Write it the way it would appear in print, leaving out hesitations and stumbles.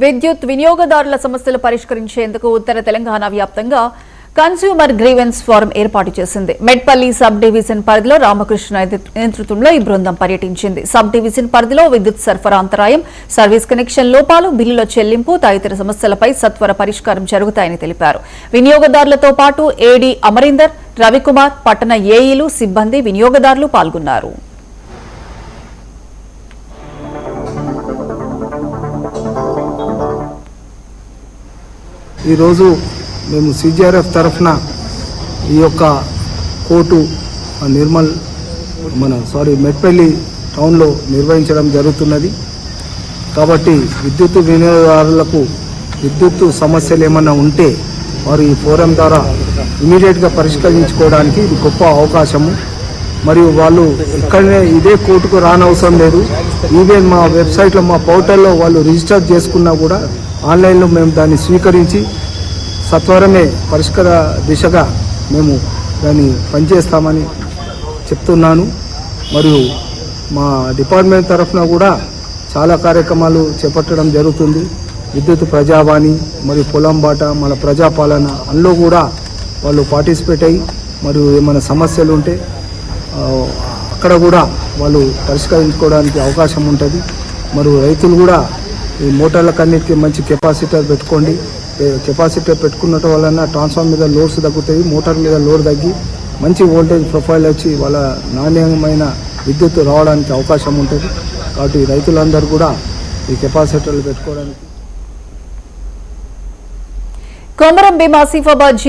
విద్యుత్ వినియోగదారుల సమస్యలు పరిష్కరించేందుకు ఉత్తర తెలంగాణ వ్యాప్తంగా కన్స్యూమర్ గ్రీవెన్స్ ఫోరం ఏర్పాటు చేసింది. మెట్పల్లి సబ్ డివిజన్ పరిధిలో రామకృష్ణ నేతృత్వంలో ఈ బృందం పర్యటించింది. సబ్ డివిజన్ పరిధిలో విద్యుత్ సరఫరా అంతరాయం, సర్వీస్ కనెక్షన్ లోపాలు, బిల్లుల చెల్లింపు తదితర సమస్యలపై సత్వర పరిష్కారం జరుగుతాయని తెలిపారు. వినియోగదారులతో పాటు ఏడీ అమరీందర్, రవికుమార్, పట్టణ ఏఈలు, సిబ్బంది, వినియోగదారులు పాల్గొన్నారు. ఈరోజు మేము సిజిఆర్ఎఫ్ తరఫున ఈ యొక్క కోర్టు మెట్పల్లి టౌన్లో నిర్వహించడం జరుగుతున్నది. కాబట్టి విద్యుత్ వినియోగదారులకు విద్యుత్ సమస్యలు ఏమన్నా ఉంటే వారు ఈ ఫోరం ద్వారా ఇమీడియట్గా పరిష్కరించుకోవడానికి ఇది గొప్ప అవకాశము. మరియు వాళ్ళు ఇక్కడనే ఇదే కోర్టుకు రానవసరం లేదు. ఈవెన్ మా వెబ్సైట్లో మా పోర్టల్లో వాళ్ళు రిజిస్టర్ చేసుకున్నా కూడా ఆన్లైన్లో మేము దాన్ని స్వీకరించి సత్వరమే పరిష్కార దిశగా మేము దాన్ని పనిచేస్తామని చెప్తున్నాను. మరియు మా డిపార్ట్మెంట్ తరఫున కూడా చాలా కార్యక్రమాలు చేపట్టడం జరుగుతుంది. విద్యుత్ ప్రజావాణి మరియు పొలం బాట, మన ప్రజాపాలన అందులో కూడా వాళ్ళు పార్టిసిపేట్ అయ్యి మరియు ఏమైనా సమస్యలు ఉంటే అక్కడ కూడా వాళ్ళు పరిష్కరించుకోవడానికి అవకాశం ఉంటుంది. మరియు రైతులు కూడా ఈ మోటార్లకన్నిటికీ మంచి కెపాసిటర్ పెట్టుకోండి. కెపాసిటర్ పెట్టుకున్నట్టు వలన ట్రాన్స్ఫార్మర్ మీద లోడ్స్ తగ్గుతాయి, మోటార్ మీద లోడ్ తగ్గి మంచి వోల్టేజ్ ప్రొఫైల్ వచ్చి వాళ్ళ నాణ్యమైన విద్యుత్ రావడానికి అవకాశం ఉంటుంది. కాబట్టి రైతులందరూ కూడా ఈ కెపాసిటర్లు పెట్టుకోవడానికి కొమరం భీం ఆసిఫాబాద్